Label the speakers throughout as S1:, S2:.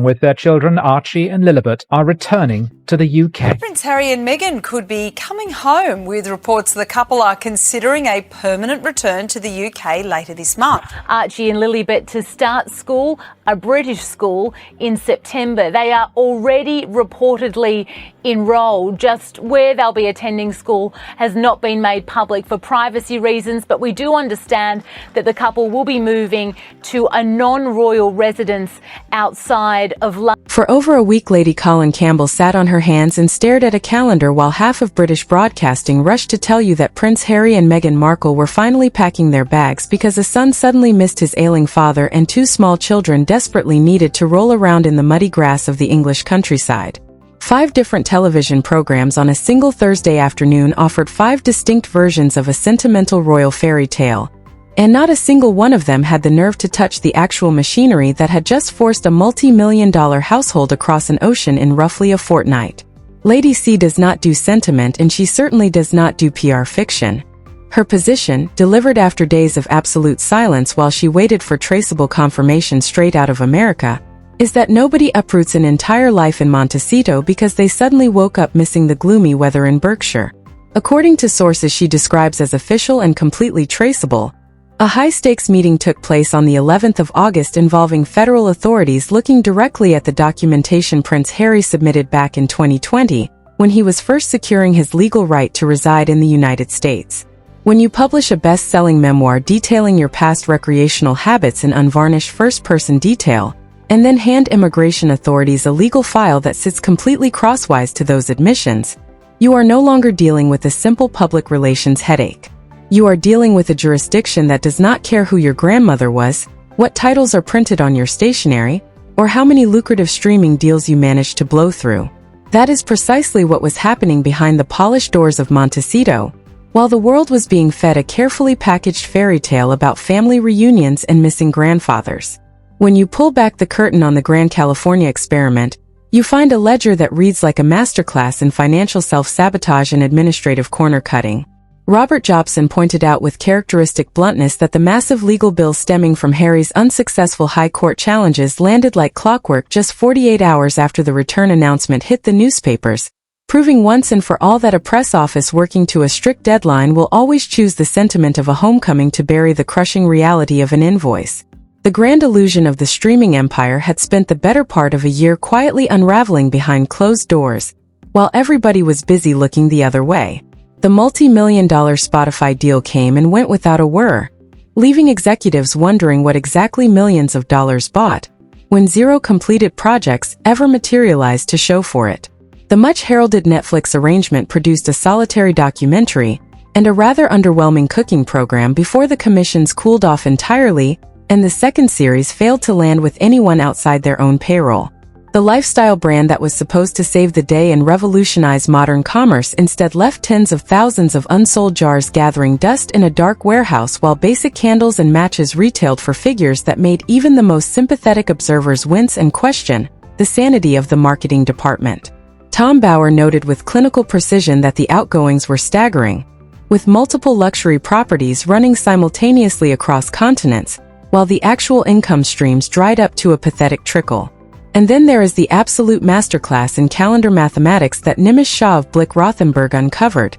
S1: with their children Archie and Lilibet, are returning to the UK.
S2: Prince Harry and Meghan could be coming home, with reports the couple are considering a permanent return to the UK later this month.
S3: Archie and Lilibet to start school, a British school, in September. They are already reportedly enrolled. Just where they'll be attending school has not been made public for privacy reasons, but we do understand that the couple will be moving to a non-royal residence outside of London.
S4: For over a week, Lady Colin Campbell sat on her hands and stared at a calendar while half of British broadcasting rushed to tell you that Prince Harry and Meghan Markle were finally packing their bags because a son suddenly missed his ailing father and two small children desperately needed to roll around in the muddy grass of the English countryside. 5 different television programs on a single Thursday afternoon offered 5 distinct versions of a sentimental royal fairy tale, and not a single one of them had the nerve to touch the actual machinery that had just forced a multi-million-dollar household across an ocean in roughly a fortnight. Lady C does not do sentiment, and she certainly does not do PR fiction. Her position, delivered after days of absolute silence while she waited for traceable confirmation straight out of America, is that nobody uproots an entire life in Montecito because they suddenly woke up missing the gloomy weather in Berkshire. According to sources she describes as official and completely traceable, a high-stakes meeting took place on the 11th of August involving federal authorities looking directly at the documentation Prince Harry submitted back in 2020, when he was first securing his legal right to reside in the United States. When you publish a best-selling memoir detailing your past recreational habits in unvarnished first-person detail, and then hand immigration authorities a legal file that sits completely crosswise to those admissions, you are no longer dealing with a simple public relations headache. You are dealing with a jurisdiction that does not care who your grandmother was, what titles are printed on your stationery, or how many lucrative streaming deals you managed to blow through. That is precisely what was happening behind the polished doors of Montecito, while the world was being fed a carefully packaged fairy tale about family reunions and missing grandfathers. When you pull back the curtain on the Grand California experiment, you find a ledger that reads like a masterclass in financial self-sabotage and administrative corner-cutting. Robert Jobson pointed out with characteristic bluntness that the massive legal bill stemming from Harry's unsuccessful high court challenges landed like clockwork just 48 hours after the return announcement hit the newspapers, proving once and for all that a press office working to a strict deadline will always choose the sentiment of a homecoming to bury the crushing reality of an invoice. The grand illusion of the streaming empire had spent the better part of a year quietly unraveling behind closed doors, while everybody was busy looking the other way. The multi-million-dollar Spotify deal came and went without a whir, leaving executives wondering what exactly millions of dollars bought, when 0 completed projects ever materialized to show for it. The much-heralded Netflix arrangement produced a solitary documentary and a rather underwhelming cooking program before the commissions cooled off entirely, and the second series failed to land with anyone outside their own payroll. The lifestyle brand that was supposed to save the day and revolutionize modern commerce instead left tens of thousands of unsold jars gathering dust in a dark warehouse, while basic candles and matches retailed for figures that made even the most sympathetic observers wince and question the sanity of the marketing department. Tom Bauer noted with clinical precision that the outgoings were staggering, with multiple luxury properties running simultaneously across continents, while the actual income streams dried up to a pathetic trickle. And then there is the absolute masterclass in calendar mathematics that Nimish Shah of Blick-Rothenberg uncovered.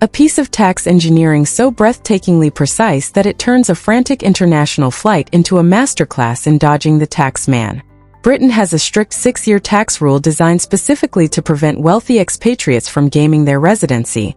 S4: A piece of tax engineering so breathtakingly precise that it turns a frantic international flight into a masterclass in dodging the tax man. Britain has a strict 6-year tax rule designed specifically to prevent wealthy expatriates from gaming their residency.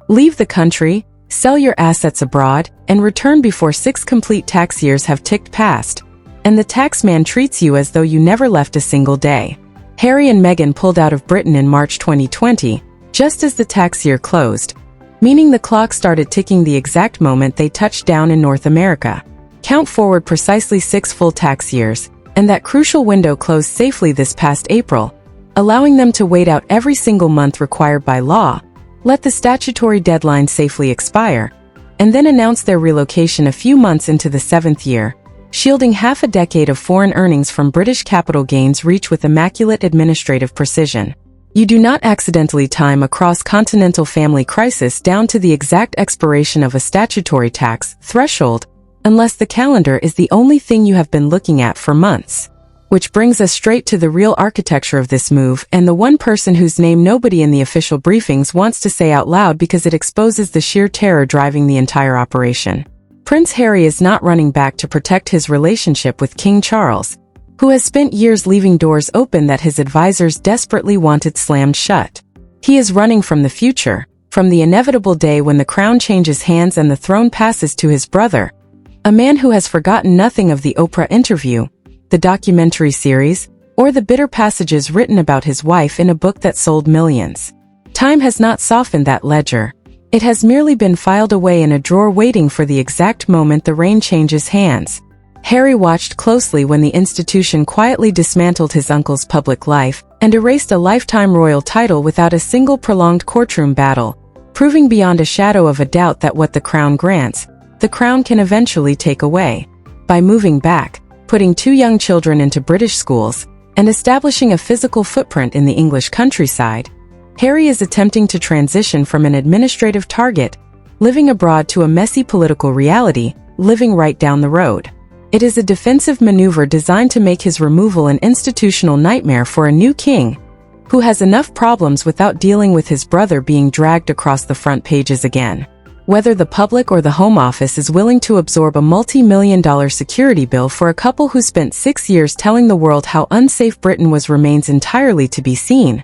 S4: Leave the country, sell your assets abroad, and return before 6 complete tax years have ticked past, and the taxman treats you as though you never left a single day. Harry and Meghan pulled out of Britain in March 2020, just as the tax year closed, meaning the clock started ticking the exact moment they touched down in North America. Count forward precisely 6 full tax years, and that crucial window closed safely this past April, allowing them to wait out every single month required by law, let the statutory deadline safely expire, and then announce their relocation a few months into the 7th year, shielding half a decade of foreign earnings from British capital gains reach with immaculate administrative precision. You do not accidentally time a cross-continental family crisis down to the exact expiration of a statutory tax threshold, unless the calendar is the only thing you have been looking at for months. Which brings us straight to the real architecture of this move, and the one person whose name nobody in the official briefings wants to say out loud because it exposes the sheer terror driving the entire operation. Prince Harry is not running back to protect his relationship with King Charles, who has spent years leaving doors open that his advisors desperately wanted slammed shut. He is running from the future, from the inevitable day when the crown changes hands and the throne passes to his brother, a man who has forgotten nothing of the Oprah interview, the documentary series, or the bitter passages written about his wife in a book that sold millions. Time has not softened that ledger. It has merely been filed away in a drawer waiting for the exact moment the reign changes hands. Harry watched closely when the institution quietly dismantled his uncle's public life and erased a lifetime royal title without a single prolonged courtroom battle, proving beyond a shadow of a doubt that what the crown grants, the crown can eventually take away. By moving back, putting two young children into British schools, and establishing a physical footprint in the English countryside, Harry is attempting to transition from an administrative target, living abroad, to a messy political reality, living right down the road. It is a defensive maneuver designed to make his removal an institutional nightmare for a new king, who has enough problems without dealing with his brother being dragged across the front pages again. Whether the public or the Home Office is willing to absorb a multi-million-dollar security bill for a couple who spent 6 years telling the world how unsafe Britain was remains entirely to be seen.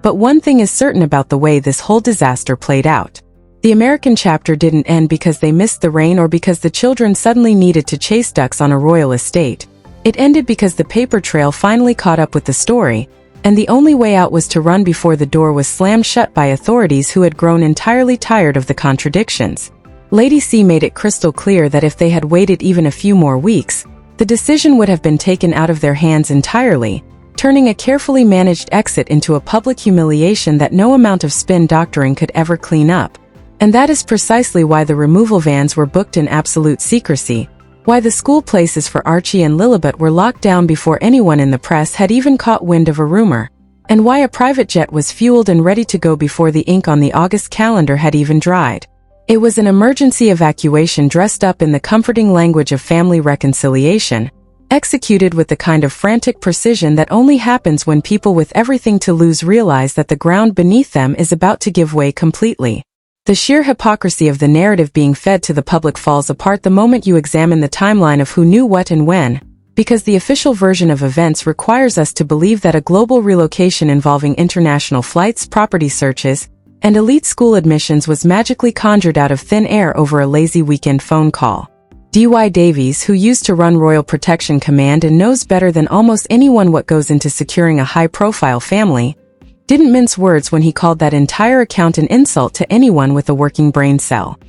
S4: But one thing is certain about the way this whole disaster played out. The American chapter didn't end because they missed the rain or because the children suddenly needed to chase ducks on a royal estate. It ended because the paper trail finally caught up with the story, and the only way out was to run before the door was slammed shut by authorities who had grown entirely tired of the contradictions. Lady C made it crystal clear that if they had waited even a few more weeks, the decision would have been taken out of their hands entirely, turning a carefully managed exit into a public humiliation that no amount of spin doctoring could ever clean up. And that is precisely why the removal vans were booked in absolute secrecy, why the school places for Archie and Lilibet were locked down before anyone in the press had even caught wind of a rumor, and why a private jet was fueled and ready to go before the ink on the August calendar had even dried. It was an emergency evacuation dressed up in the comforting language of family reconciliation, executed with the kind of frantic precision that only happens when people with everything to lose realize that the ground beneath them is about to give way completely. The sheer hypocrisy of the narrative being fed to the public falls apart the moment you examine the timeline of who knew what and when, because the official version of events requires us to believe that a global relocation involving international flights, property searches, and elite school admissions was magically conjured out of thin air over a lazy weekend phone call. D.Y. Davies, who used to run Royal Protection Command and knows better than almost anyone what goes into securing a high-profile family, didn't mince words when he called that entire account an insult to anyone with a working brain cell.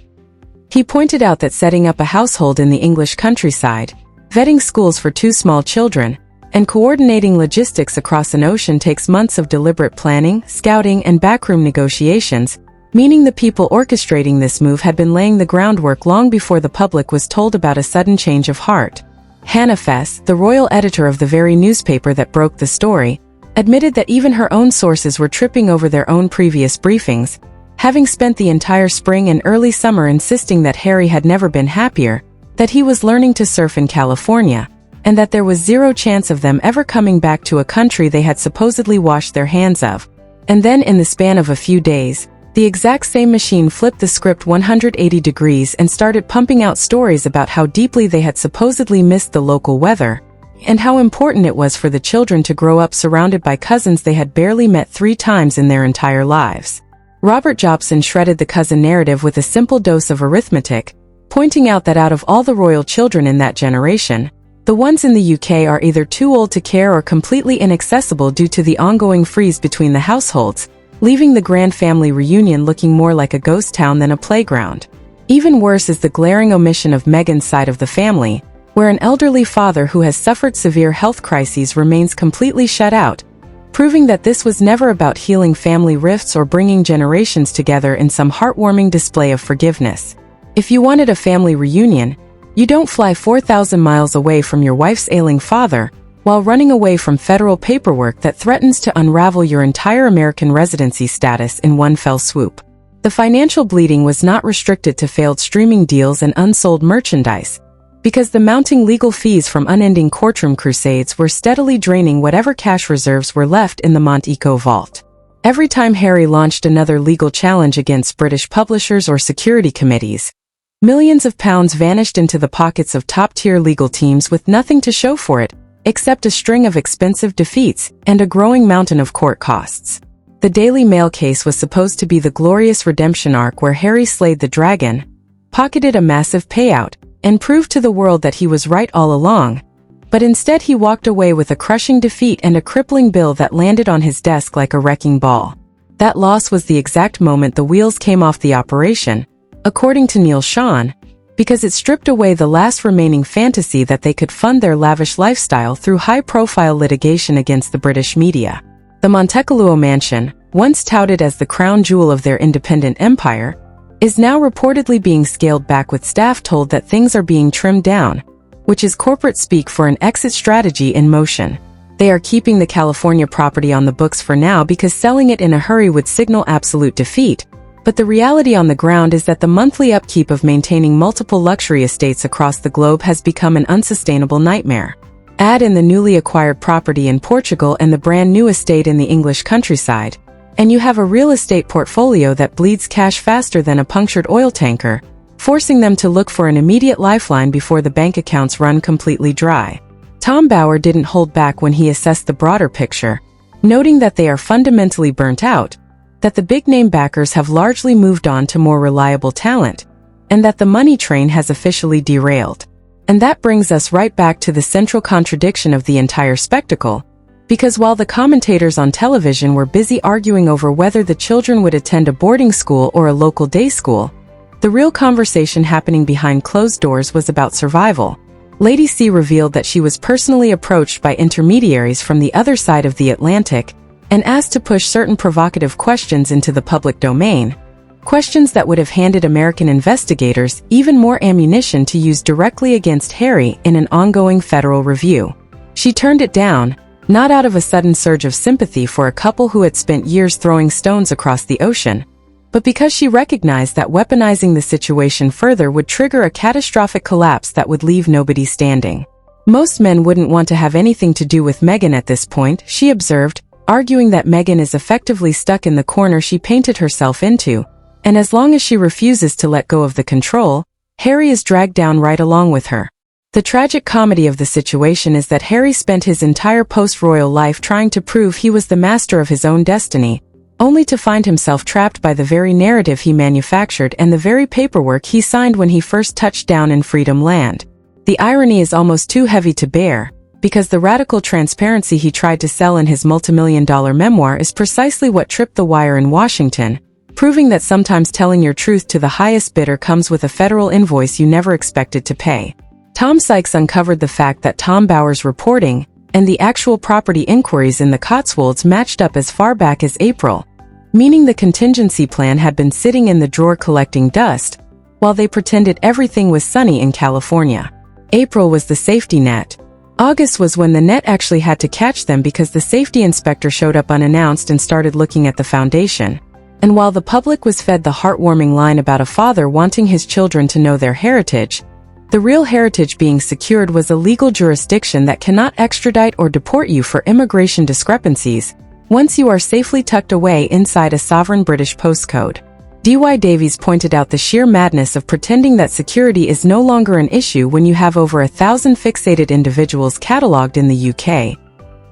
S4: He pointed out that setting up a household in the English countryside, vetting schools for two small children, and coordinating logistics across an ocean takes months of deliberate planning, scouting, and backroom negotiations, meaning the people orchestrating this move had been laying the groundwork long before the public was told about a sudden change of heart. Hannah Fess, the royal editor of the very newspaper that broke the story, admitted that even her own sources were tripping over their own previous briefings, having spent the entire spring and early summer insisting that Harry had never been happier, that he was learning to surf in California, and that there was zero chance of them ever coming back to a country they had supposedly washed their hands of. And then in the span of a few days, the exact same machine flipped the script 180 degrees and started pumping out stories about how deeply they had supposedly missed the local weather, and how important it was for the children to grow up surrounded by cousins they had barely met 3 times in their entire lives. Robert Jobson shredded the cousin narrative with a simple dose of arithmetic, pointing out that out of all the royal children in that generation, the ones in the UK are either too old to care or completely inaccessible due to the ongoing freeze between the households, leaving the grand family reunion looking more like a ghost town than a playground. Even worse is the glaring omission of Meghan's side of the family, where an elderly father who has suffered severe health crises remains completely shut out, proving that this was never about healing family rifts or bringing generations together in some heartwarming display of forgiveness. If you wanted a family reunion, you don't fly 4,000 miles away from your wife's ailing father, while running away from federal paperwork that threatens to unravel your entire American residency status in one fell swoop. The financial bleeding was not restricted to failed streaming deals and unsold merchandise, because the mounting legal fees from unending courtroom crusades were steadily draining whatever cash reserves were left in the Mont-Eco vault. Every time Harry launched another legal challenge against British publishers or security committees, millions of pounds vanished into the pockets of top-tier legal teams with nothing to show for it, except a string of expensive defeats and a growing mountain of court costs. The Daily Mail case was supposed to be the glorious redemption arc where Harry slayed the dragon, pocketed a massive payout, and proved to the world that he was right all along, but instead he walked away with a crushing defeat and a crippling bill that landed on his desk like a wrecking ball. That loss was the exact moment the wheels came off the operation, according to Neil Sean, because it stripped away the last remaining fantasy that they could fund their lavish lifestyle through high-profile litigation against the British media. The Montecalvo mansion, once touted as the crown jewel of their independent empire, is now reportedly being scaled back with staff told that things are being trimmed down, which is corporate speak for an exit strategy in motion. They are keeping the California property on the books for now because selling it in a hurry would signal absolute defeat, but the reality on the ground is that the monthly upkeep of maintaining multiple luxury estates across the globe has become an unsustainable nightmare. Add in the newly acquired property in Portugal and the brand new estate in the English countryside, and you have a real estate portfolio that bleeds cash faster than a punctured oil tanker, forcing them to look for an immediate lifeline before the bank accounts run completely dry. Tom Bauer didn't hold back when he assessed the broader picture, noting that they are fundamentally burnt out, that the big-name backers have largely moved on to more reliable talent, and that the money train has officially derailed. And that brings us right back to the central contradiction of the entire spectacle, because while the commentators on television were busy arguing over whether the children would attend a boarding school or a local day school, the real conversation happening behind closed doors was about survival. Lady C revealed that she was personally approached by intermediaries from the other side of the Atlantic and asked to push certain provocative questions into the public domain, questions that would have handed American investigators even more ammunition to use directly against Harry in an ongoing federal review. She turned it down, not out of a sudden surge of sympathy for a couple who had spent years throwing stones across the ocean, but because she recognized that weaponizing the situation further would trigger a catastrophic collapse that would leave nobody standing. Most men wouldn't want to have anything to do with Meghan at this point, she observed, arguing that Meghan is effectively stuck in the corner she painted herself into, and as long as she refuses to let go of the control, Harry is dragged down right along with her. The tragic comedy of the situation is that Harry spent his entire post-royal life trying to prove he was the master of his own destiny, only to find himself trapped by the very narrative he manufactured and the very paperwork he signed when he first touched down in Freedom Land. The irony is almost too heavy to bear, because the radical transparency he tried to sell in his multimillion-dollar memoir is precisely what tripped the wire in Washington, proving that sometimes telling your truth to the highest bidder comes with a federal invoice you never expected to pay. Tom Sykes uncovered the fact that Tom Bauer's reporting and the actual property inquiries in the Cotswolds matched up as far back as April, meaning the contingency plan had been sitting in the drawer collecting dust, while they pretended everything was sunny in California. April was the safety net. August was when the net actually had to catch them because the safety inspector showed up unannounced and started looking at the foundation. And while the public was fed the heartwarming line about a father wanting his children to know their heritage, the real heritage being secured was a legal jurisdiction that cannot extradite or deport you for immigration discrepancies once you are safely tucked away inside a sovereign British postcode. D.Y. Davies pointed out the sheer madness of pretending that security is no longer an issue when you have over 1,000 fixated individuals catalogued in the UK,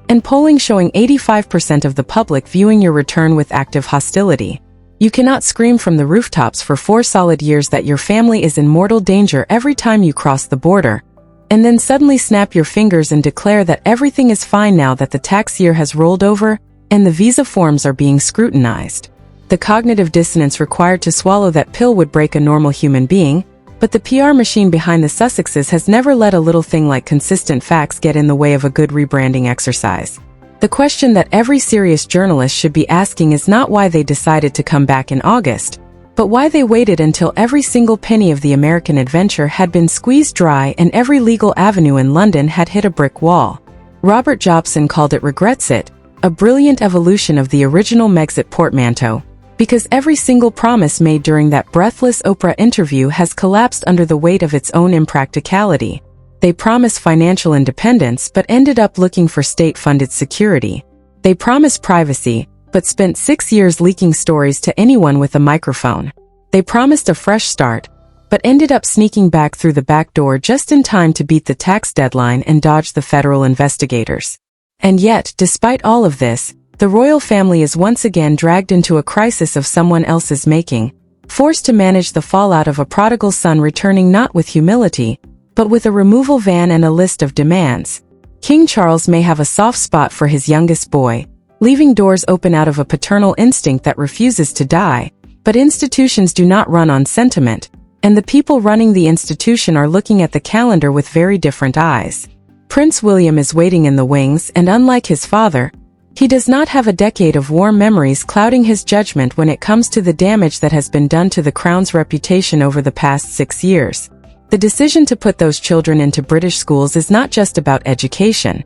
S4: and polling showing 85% of the public viewing your return with active hostility. You cannot scream from the rooftops for 4 solid years that your family is in mortal danger every time you cross the border, and then suddenly snap your fingers and declare that everything is fine now that the tax year has rolled over and the visa forms are being scrutinized. The cognitive dissonance required to swallow that pill would break a normal human being, but the PR machine behind the Sussexes has never let a little thing like consistent facts get in the way of a good rebranding exercise. The question that every serious journalist should be asking is not why they decided to come back in August, but why they waited until every single penny of the American adventure had been squeezed dry and every legal avenue in London had hit a brick wall. Robert Jobson called it Regrets-it, a brilliant evolution of the original Megxit portmanteau, because every single promise made during that breathless Oprah interview has collapsed under the weight of its own impracticality. They promised financial independence but ended up looking for state-funded security. They promised privacy, but spent 6 years leaking stories to anyone with a microphone. They promised a fresh start, but ended up sneaking back through the back door just in time to beat the tax deadline and dodge the federal investigators. And yet, despite all of this, the royal family is once again dragged into a crisis of someone else's making, forced to manage the fallout of a prodigal son returning not with humility, but with a removal van and a list of demands. King Charles may have a soft spot for his youngest boy, leaving doors open out of a paternal instinct that refuses to die, but institutions do not run on sentiment, and the people running the institution are looking at the calendar with very different eyes. Prince William is waiting in the wings, and unlike his father, he does not have a decade of warm memories clouding his judgment when it comes to the damage that has been done to the Crown's reputation over the past 6 years. The decision to put those children into British schools is not just about education.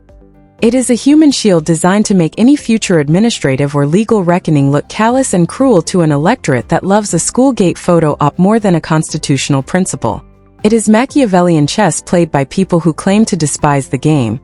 S4: It is a human shield designed to make any future administrative or legal reckoning look callous and cruel to an electorate that loves a schoolgate photo op more than a constitutional principle. It is Machiavellian chess played by people who claim to despise the game,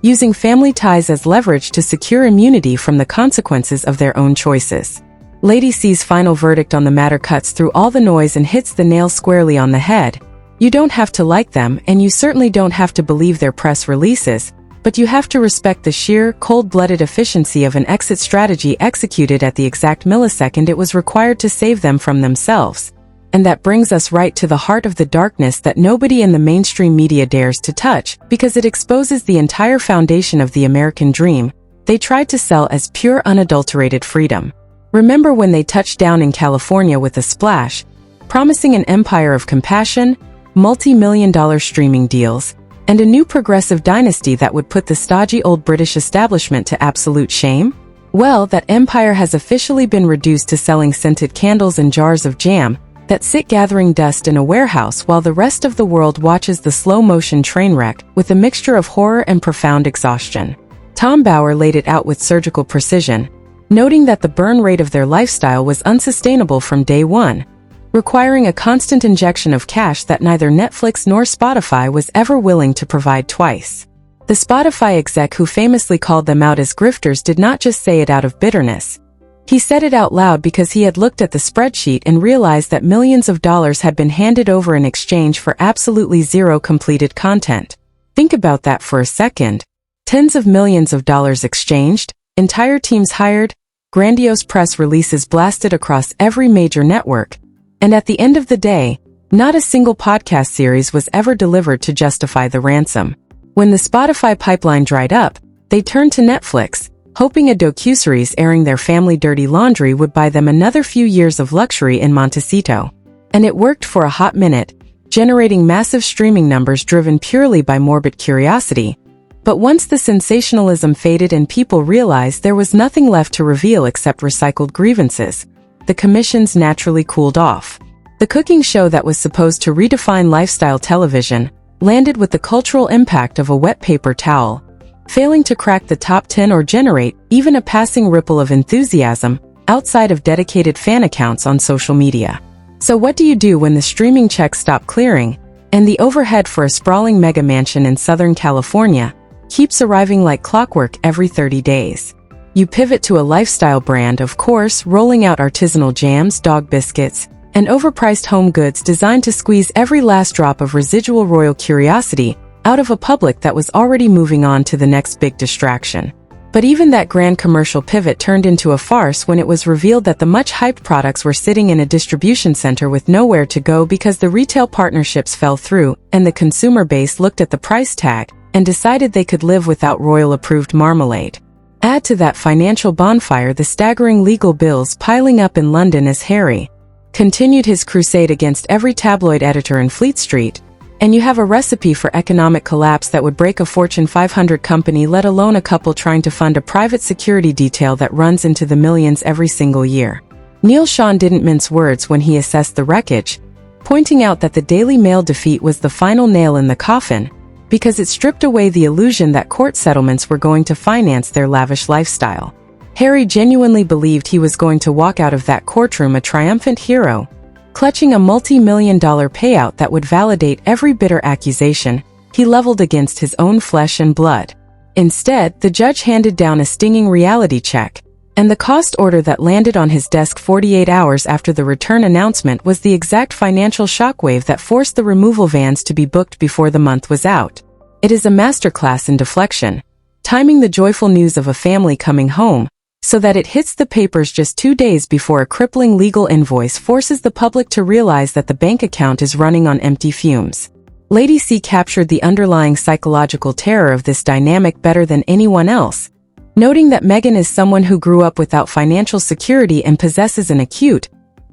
S4: using family ties as leverage to secure immunity from the consequences of their own choices. Lady C's final verdict on the matter cuts through all the noise and hits the nail squarely on the head. You don't have to like them, and you certainly don't have to believe their press releases, but you have to respect the sheer, cold-blooded efficiency of an exit strategy executed at the exact millisecond it was required to save them from themselves. And that brings us right to the heart of the darkness that nobody in the mainstream media dares to touch, because it exposes the entire foundation of the American dream they tried to sell as pure unadulterated freedom. Remember when they touched down in California with a splash, promising an empire of compassion, multi-million-dollar streaming deals, and a new progressive dynasty that would put the stodgy old British establishment to absolute shame? Well, that empire has officially been reduced to selling scented candles and jars of jam that sit gathering dust in a warehouse while the rest of the world watches the slow-motion train wreck with a mixture of horror and profound exhaustion. Tom Bauer laid it out with surgical precision, noting that the burn rate of their lifestyle was unsustainable from day one, requiring a constant injection of cash that neither Netflix nor Spotify was ever willing to provide twice. The Spotify exec who famously called them out as grifters did not just say it out of bitterness. He said it out loud because he had looked at the spreadsheet and realized that millions of dollars had been handed over in exchange for absolutely zero completed content. Think about that for a second. Tens of millions of dollars exchanged, entire teams hired, grandiose press releases blasted across every major network, and at the end of the day, not a single podcast series was ever delivered to justify the ransom. When the Spotify pipeline dried up, they turned to Netflix, hoping a docuseries airing their family dirty laundry would buy them another few years of luxury in Montecito. And it worked for a hot minute, generating massive streaming numbers driven purely by morbid curiosity. But once the sensationalism faded and people realized there was nothing left to reveal except recycled grievances, the commissions naturally cooled off. The cooking show that was supposed to redefine lifestyle television landed with the cultural impact of a wet paper towel, failing to crack the top 10 or generate even a passing ripple of enthusiasm outside of dedicated fan accounts on social media. So what do you do when the streaming checks stop clearing, and the overhead for a sprawling mega mansion in Southern California keeps arriving like clockwork every 30 days? You pivot to a lifestyle brand, of course, rolling out artisanal jams, dog biscuits, and overpriced home goods designed to squeeze every last drop of residual royal curiosity out of a public that was already moving on to the next big distraction. But even that grand commercial pivot turned into a farce when it was revealed that the much-hyped products were sitting in a distribution center with nowhere to go because the retail partnerships fell through, and the consumer base looked at the price tag and decided they could live without royal-approved marmalade. Add to that financial bonfire the staggering legal bills piling up in London as Harry continued his crusade against every tabloid editor in Fleet Street, and you have a recipe for economic collapse that would break a Fortune 500 company, let alone a couple trying to fund a private security detail that runs into the millions every single year. Neil Sean didn't mince words when he assessed the wreckage, pointing out that the Daily Mail defeat was the final nail in the coffin, because it stripped away the illusion that court settlements were going to finance their lavish lifestyle. Harry genuinely believed he was going to walk out of that courtroom a triumphant hero, clutching a multi-million-dollar payout that would validate every bitter accusation he leveled against his own flesh and blood. Instead, the judge handed down a stinging reality check, and the cost order that landed on his desk 48 hours after the return announcement was the exact financial shockwave that forced the removal vans to be booked before the month was out. It is a masterclass in deflection, timing the joyful news of a family coming home, so that it hits the papers just 2 days before a crippling legal invoice forces the public to realize that the bank account is running on empty fumes. Lady C captured the underlying psychological terror of this dynamic better than anyone else, noting that Meghan is someone who grew up without financial security and possesses an acute,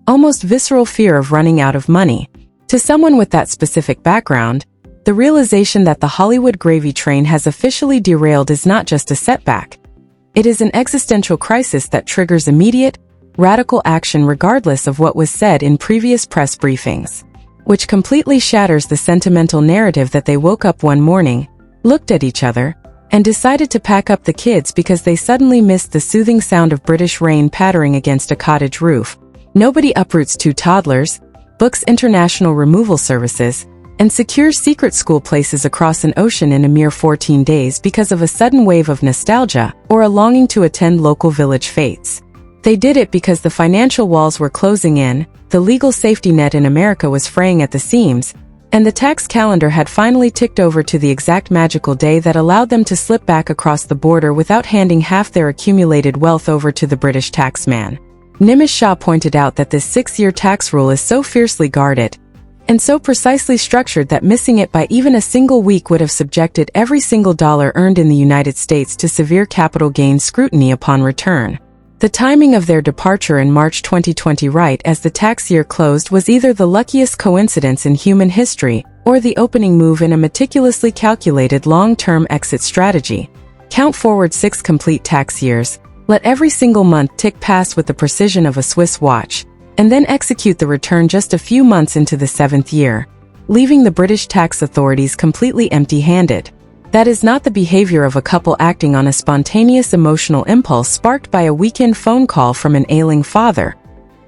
S4: almost visceral fear of running out of money. To someone with that specific background, the realization that the Hollywood gravy train has officially derailed is not just a setback. It is an existential crisis that triggers immediate, radical action regardless of what was said in previous press briefings, which completely shatters the sentimental narrative that they woke up one morning, looked at each other, and decided to pack up the kids because they suddenly missed the soothing sound of British rain pattering against a cottage roof. Nobody uproots 2 toddlers, books international removal services, and secures secret school places across an ocean in a mere 14 days because of a sudden wave of nostalgia or a longing to attend local village fetes. They did it because the financial walls were closing in, the legal safety net in America was fraying at the seams, and the tax calendar had finally ticked over to the exact magical day that allowed them to slip back across the border without handing half their accumulated wealth over to the British taxman. Nimish Shah pointed out that this 6-year tax rule is so fiercely guarded, and so precisely structured that missing it by even a single week would have subjected every single dollar earned in the United States to severe capital gains scrutiny upon return. The timing of their departure in March 2020 right as the tax year closed was either the luckiest coincidence in human history or the opening move in a meticulously calculated long-term exit strategy. Count forward 6 complete tax years, let every single month tick past with the precision of a Swiss watch, and then execute the return just a few months into the 7th year, leaving the British tax authorities completely empty-handed. That is not the behavior of a couple acting on a spontaneous emotional impulse sparked by a weekend phone call from an ailing father.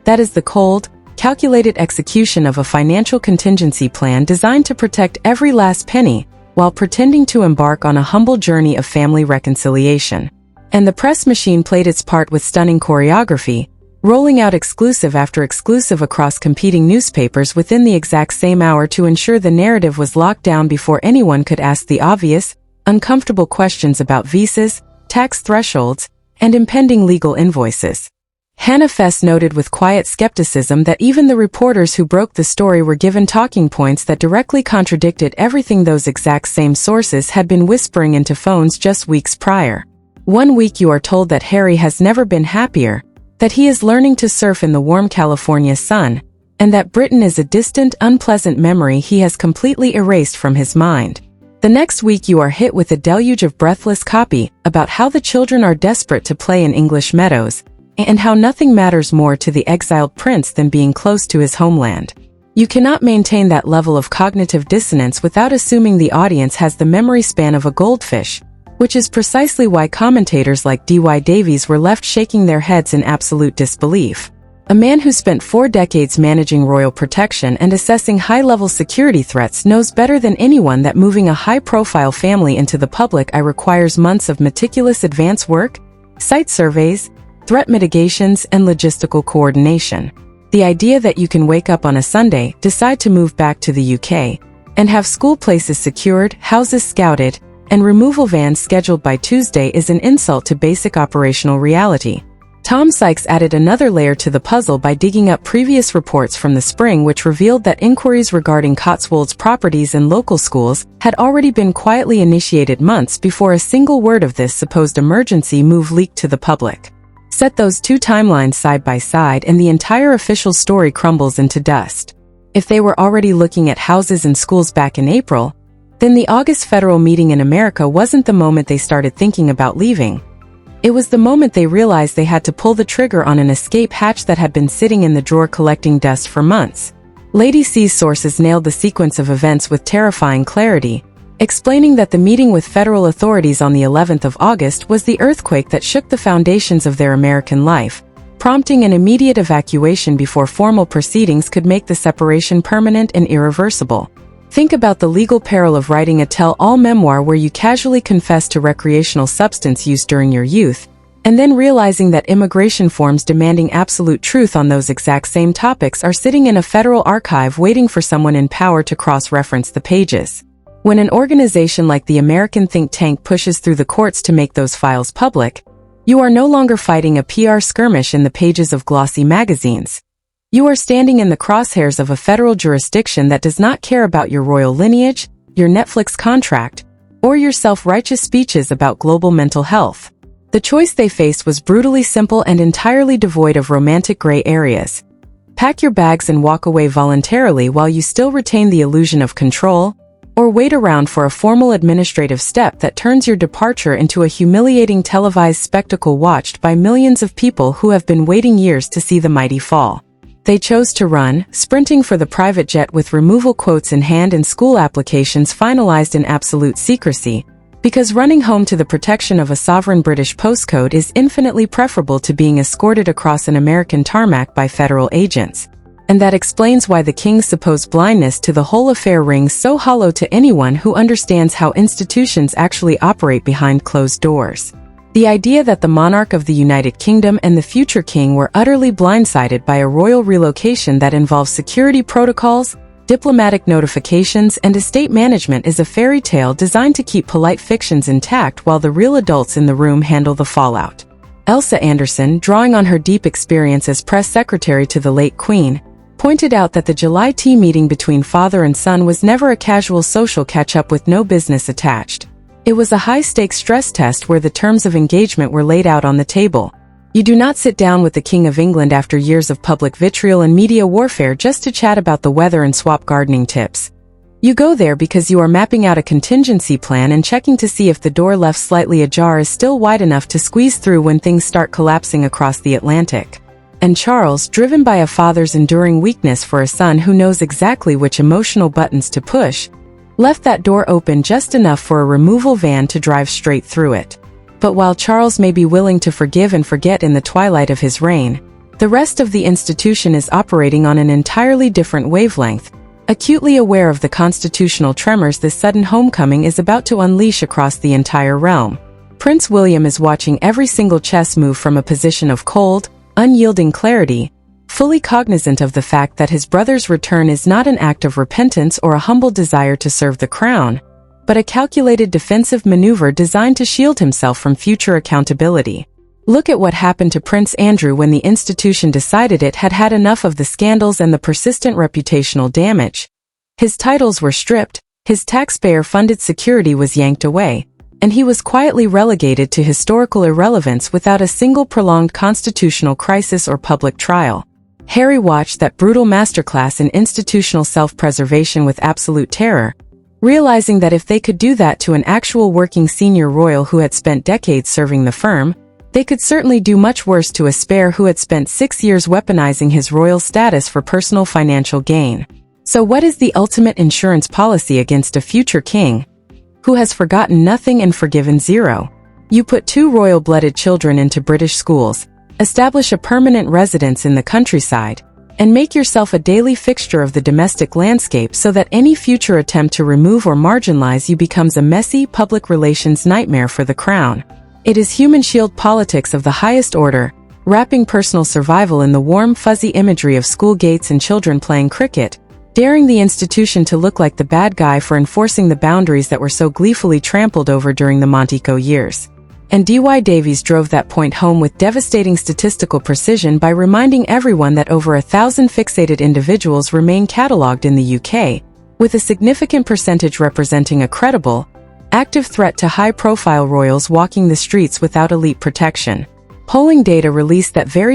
S4: That is the cold, calculated execution of a financial contingency plan designed to protect every last penny while pretending to embark on a humble journey of family reconciliation. And the press machine played its part with stunning choreography, rolling out exclusive after exclusive across competing newspapers within the exact same hour to ensure the narrative was locked down before anyone could ask the obvious, uncomfortable questions about visas, tax thresholds, and impending legal invoices. Hannah Fess noted with quiet skepticism that even the reporters who broke the story were given talking points that directly contradicted everything those exact same sources had been whispering into phones just weeks prior. One week you are told that Harry has never been happier, that he is learning to surf in the warm California sun, and that Britain is a distant, unpleasant memory he has completely erased from his mind. The next week you are hit with a deluge of breathless copy about how the children are desperate to play in English meadows, and how nothing matters more to the exiled prince than being close to his homeland. You cannot maintain that level of cognitive dissonance without assuming the audience has the memory span of a goldfish, which is precisely why commentators like D.Y. Davies were left shaking their heads in absolute disbelief. A man who spent 4 decades managing royal protection and assessing high-level security threats knows better than anyone that moving a high-profile family into the public eye requires months of meticulous advance work, site surveys, threat mitigations, and logistical coordination. The idea that you can wake up on a Sunday, decide to move back to the UK, and have school places secured, houses scouted, and removal vans scheduled by Tuesday is an insult to basic operational reality. Tom Sykes added another layer to the puzzle by digging up previous reports from the spring which revealed that inquiries regarding Cotswolds properties and local schools had already been quietly initiated months before a single word of this supposed emergency move leaked to the public. Set those 2 timelines side by side and the entire official story crumbles into dust. If they were already looking at houses and schools back in April, then the August federal meeting in America wasn't the moment they started thinking about leaving. It was the moment they realized they had to pull the trigger on an escape hatch that had been sitting in the drawer collecting dust for months. Lady C's sources nailed the sequence of events with terrifying clarity, explaining that the meeting with federal authorities on the 11th of August was the earthquake that shook the foundations of their American life, prompting an immediate evacuation before formal proceedings could make the separation permanent and irreversible. Think about the legal peril of writing a tell-all memoir where you casually confess to recreational substance use during your youth, and then realizing that immigration forms demanding absolute truth on those exact same topics are sitting in a federal archive waiting for someone in power to cross-reference the pages. When an organization like the American think tank pushes through the courts to make those files public, you are no longer fighting a PR skirmish in the pages of glossy magazines. You are standing in the crosshairs of a federal jurisdiction that does not care about your royal lineage, your Netflix contract, or your self-righteous speeches about global mental health. The choice they faced was brutally simple and entirely devoid of romantic gray areas. Pack your bags and walk away voluntarily while you still retain the illusion of control, or wait around for a formal administrative step that turns your departure into a humiliating televised spectacle watched by millions of people who have been waiting years to see the mighty fall. They chose to run, sprinting for the private jet with removal quotes in hand and school applications finalized in absolute secrecy, because running home to the protection of a sovereign British postcode is infinitely preferable to being escorted across an American tarmac by federal agents. And that explains why the king's supposed blindness to the whole affair rings so hollow to anyone who understands how institutions actually operate behind closed doors. The idea that the monarch of the United Kingdom and the future king were utterly blindsided by a royal relocation that involves security protocols, diplomatic notifications, and estate management is a fairy tale designed to keep polite fictions intact while the real adults in the room handle the fallout. Elsa Anderson, drawing on her deep experience as press secretary to the late Queen, pointed out that the July tea meeting between father and son was never a casual social catch-up with no business attached. It was a high-stakes stress test where the terms of engagement were laid out on the table. You do not sit down with the King of England after years of public vitriol and media warfare just to chat about the weather and swap gardening tips. You go there because you are mapping out a contingency plan and checking to see if the door left slightly ajar is still wide enough to squeeze through when things start collapsing across the Atlantic. And Charles, driven by a father's enduring weakness for a son who knows exactly which emotional buttons to push, left that door open just enough for a removal van to drive straight through it. But while Charles may be willing to forgive and forget in the twilight of his reign, the rest of the institution is operating on an entirely different wavelength, acutely aware of the constitutional tremors this sudden homecoming is about to unleash across the entire realm. Prince William is watching every single chess move from a position of cold, unyielding clarity, fully cognizant of the fact that his brother's return is not an act of repentance or a humble desire to serve the crown, but a calculated defensive maneuver designed to shield himself from future accountability. Look at what happened to Prince Andrew when the institution decided it had had enough of the scandals and the persistent reputational damage. His titles were stripped, his taxpayer-funded security was yanked away, and he was quietly relegated to historical irrelevance without a single prolonged constitutional crisis or public trial. Harry watched that brutal masterclass in institutional self-preservation with absolute terror, realizing that if they could do that to an actual working senior royal who had spent decades serving the firm, they could certainly do much worse to a spare who had spent 6 years weaponizing his royal status for personal financial gain. So what is the ultimate insurance policy against a future king who has forgotten nothing and forgiven zero? You put 2 royal-blooded children into British schools, establish a permanent residence in the countryside, and make yourself a daily fixture of the domestic landscape so that any future attempt to remove or marginalize you becomes a messy public relations nightmare for the crown. It is human shield politics of the highest order, wrapping personal survival in the warm, fuzzy imagery of school gates and children playing cricket, daring the institution to look like the bad guy for enforcing the boundaries that were so gleefully trampled over during the Montego years. And D.Y. Davies drove that point home with devastating statistical precision by reminding everyone that over 1,000 fixated individuals remain catalogued in the UK, with a significant percentage representing a credible, active threat to high-profile royals walking the streets without elite protection. Polling data released that very